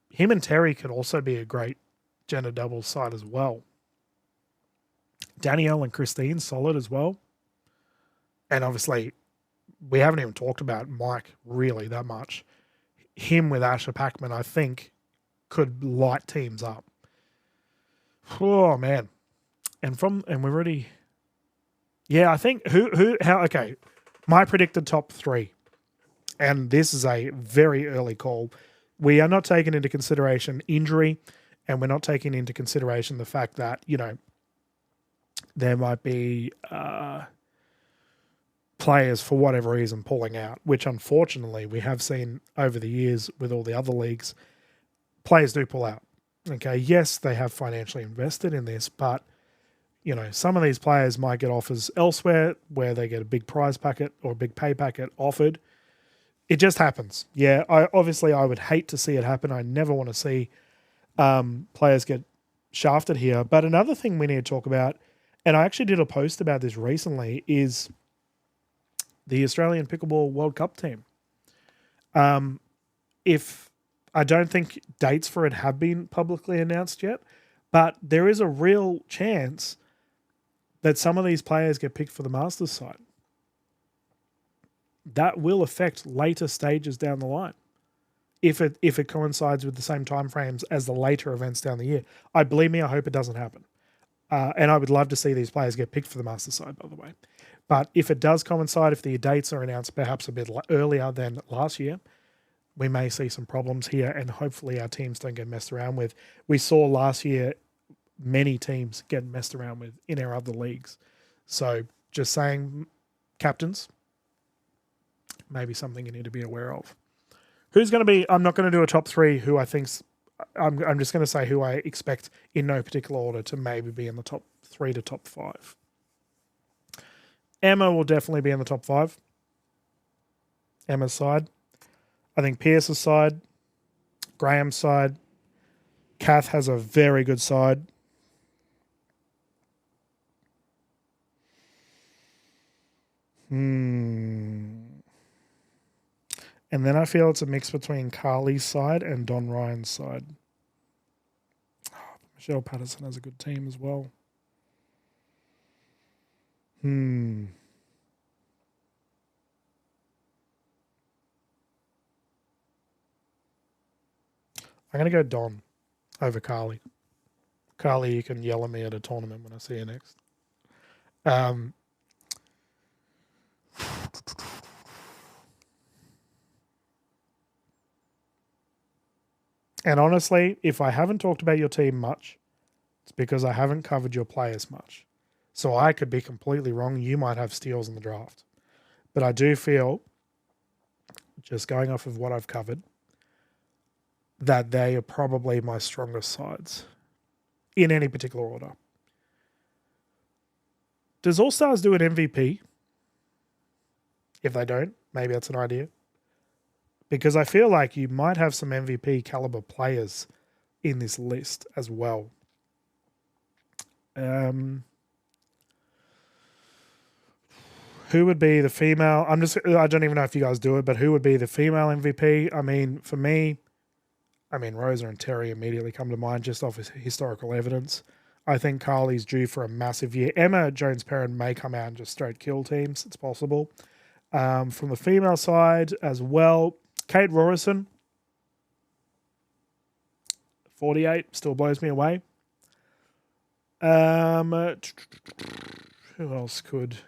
him and Terry could also be a great gender doubles side as well. Danielle and Christine, solid as well. And obviously, we haven't even talked about Mike really that much. Him with Asher Packman, I think, could light teams up. Oh, man. And we've already... Yeah, I think okay. My predicted top 3, and this is a very early call. We are not taking into consideration injury, and we're not taking into consideration the fact that, there might be players for whatever reason pulling out, which unfortunately we have seen over the years with all the other leagues. Players do pull out. Okay, yes, they have financially invested in this, but some of these players might get offers elsewhere where they get a big prize packet or a big pay packet offered. It just happens. Yeah, I would hate to see it happen. I never want to see players get shafted here. But another thing we need to talk about, and I actually did a post about this recently, is the Australian Pickleball World Cup team. If I don't think dates for it have been publicly announced yet, but there is a real chance that some of these players get picked for the Masters side. That will affect later stages down the line if it coincides with the same timeframes as the later events down the year. I hope it doesn't happen. And I would love to see these players get picked for the Masters side, by the way. But if it does coincide, if the dates are announced perhaps a bit earlier than last year, we may see some problems here, and hopefully our teams don't get messed around with. We saw last year many teams get messed around with in our other leagues. So just saying, captains, maybe something you need to be aware of. Who's going to be, I'm not going to do a top 3 who I think's, I'm just going to say who I expect in no particular order to maybe be in the top 3 to top 5. Emma will definitely be in the top 5. Emma's side. I think Pierce's side, Graham's side. Kath has a very good side. And then I feel it's a mix between Carly's side and Don Ryan's side. Oh, Michelle Patterson has a good team as well. I'm going to go Don over Carly. Carly, you can yell at me at a tournament when I see you next. And honestly, if I haven't talked about your team much, it's because I haven't covered your players much. So I could be completely wrong. You might have steals in the draft. But I do feel, just going off of what I've covered, that they are probably my strongest sides in any particular order. Does All Stars do an MVP? If they don't, maybe that's an idea. Because I feel like you might have some MVP caliber players in this list as well. Who would be the female? I don't even know if you guys do it, but who would be the female MVP? I mean, for me, Rosa and Terry immediately come to mind just off historical evidence. I think Carly's due for a massive year. Emma Jones-Perrin may come out and just straight kill teams. It's possible. From the female side as well, Kate Rorison, 48, still blows me away. Who else could...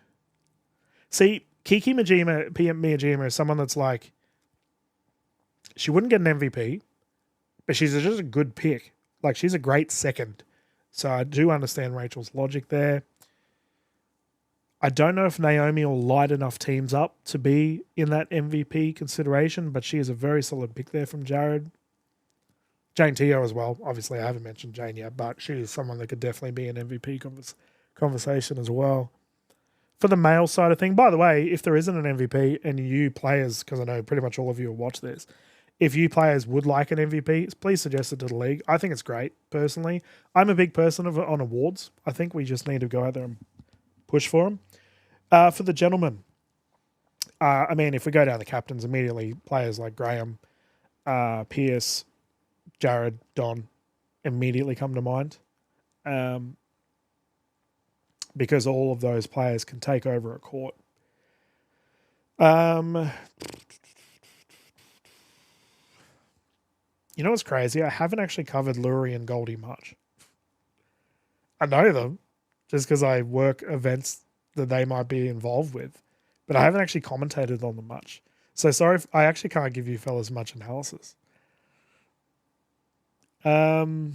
See, Kiki Miyajima is someone that's like, she wouldn't get an MVP, but she's just a good pick. Like, she's a great second. So I do understand Rachel's logic there. I don't know if Naomi will light enough teams up to be in that MVP consideration, but she is a very solid pick there from Jared. Jane Teo as well. Obviously, I haven't mentioned Jane yet, but she is someone that could definitely be an MVP conversation as well. for the male side of thing, by the way, if there isn't an MVP and you players, because I know pretty much all of you will watch this, if you players would like an MVP, please suggest it to the league. I think it's great, personally. I'm a big person on awards. I think we just need to go out there and push for them. For the gentlemen, I mean, if we go down the captains immediately, players like Graham, Pierce, Jared, Don immediately come to mind. Because all of those players can take over a court. You know what's crazy? I haven't actually covered Lurie and Goldie much. I know them just because I work events that they might be involved with, but I haven't actually commentated on them much. So sorry if I actually can't give you fellas much analysis. Who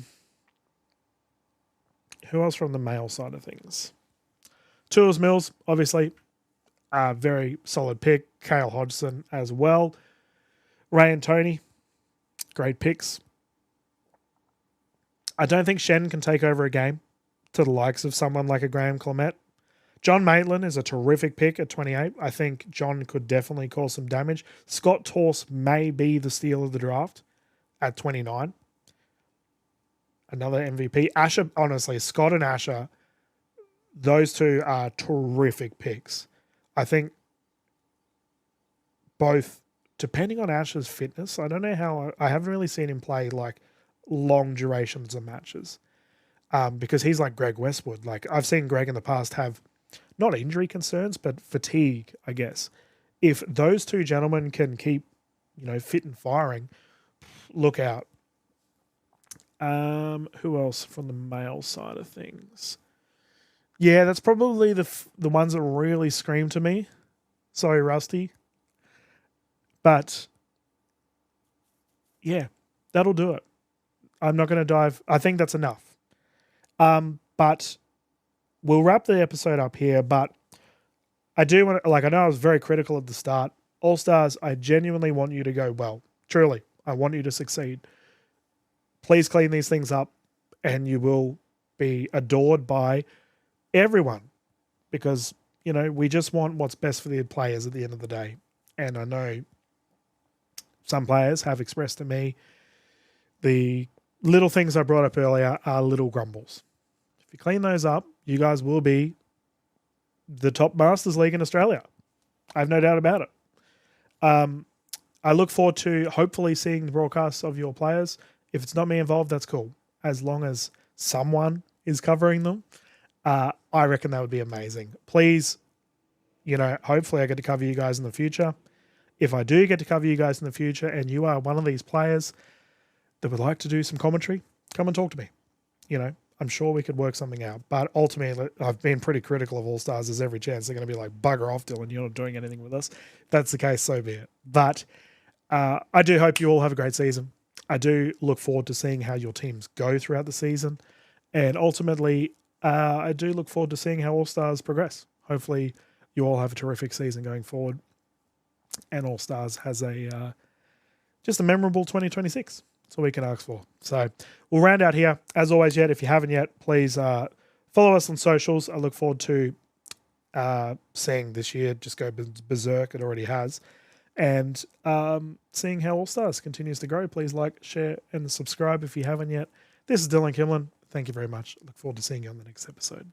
else from the male side of things? Tools Mills, obviously, very solid pick. Cale Hodgson as well. Ray and Tony, great picks. I don't think Shen can take over a game to the likes of someone like a Graham Clement. John Maitland is a terrific pick at 28. I think John could definitely cause some damage. Scott Torse may be the steal of the draft at 29. Another MVP. Asher, honestly, Scott and Asher, those two are terrific picks. I think both, depending on Asher's fitness, I don't know how, I haven't really seen him play like long durations of matches because he's like Greg Westwood. Like I've seen Greg in the past have not injury concerns, but fatigue, I guess. If those two gentlemen can keep, fit and firing, look out. Who else from the male side of things? Yeah, that's probably the ones that really scream to me. Sorry, Rusty. But yeah, that'll do it. I'm not going to dive. I think that's enough. But we'll wrap the episode up here. But I do want to, I know I was very critical at the start. All-Stars, I genuinely want you to go well. Truly, I want you to succeed. Please clean these things up and you will be adored by everyone because, we just want what's best for the players at the end of the day. And I know some players have expressed to me the little things I brought up earlier are little grumbles. If you clean those up, you guys will be the top Masters League in Australia. I have no doubt about it. I look forward to hopefully seeing the broadcasts of your players. If it's not me involved, that's cool. As long as someone is covering them, I reckon that would be amazing. Please, hopefully I get to cover you guys in the future. If I do get to cover you guys in the future and you are one of these players that would like to do some commentary, come and talk to me. I'm sure we could work something out. But ultimately, I've been pretty critical of All-Stars. There's every chance they're going to be like, bugger off, Dylan, you're not doing anything with us. If that's the case, so be it. But I do hope you all have a great season. I do look forward to seeing how your teams go throughout the season. And ultimately, I do look forward to seeing how All-Stars progress. Hopefully, you all have a terrific season going forward. And All-Stars has just a memorable 2026. That's all we can ask for. So we'll round out here. As always, if you haven't yet, please follow us on socials. I look forward to seeing this year just go berserk. It already has. And seeing how All-Stars continues to grow. Please like, share, and subscribe if you haven't yet. This is Dylan Kimlin. Thank you very much. Look forward to seeing you on the next episode.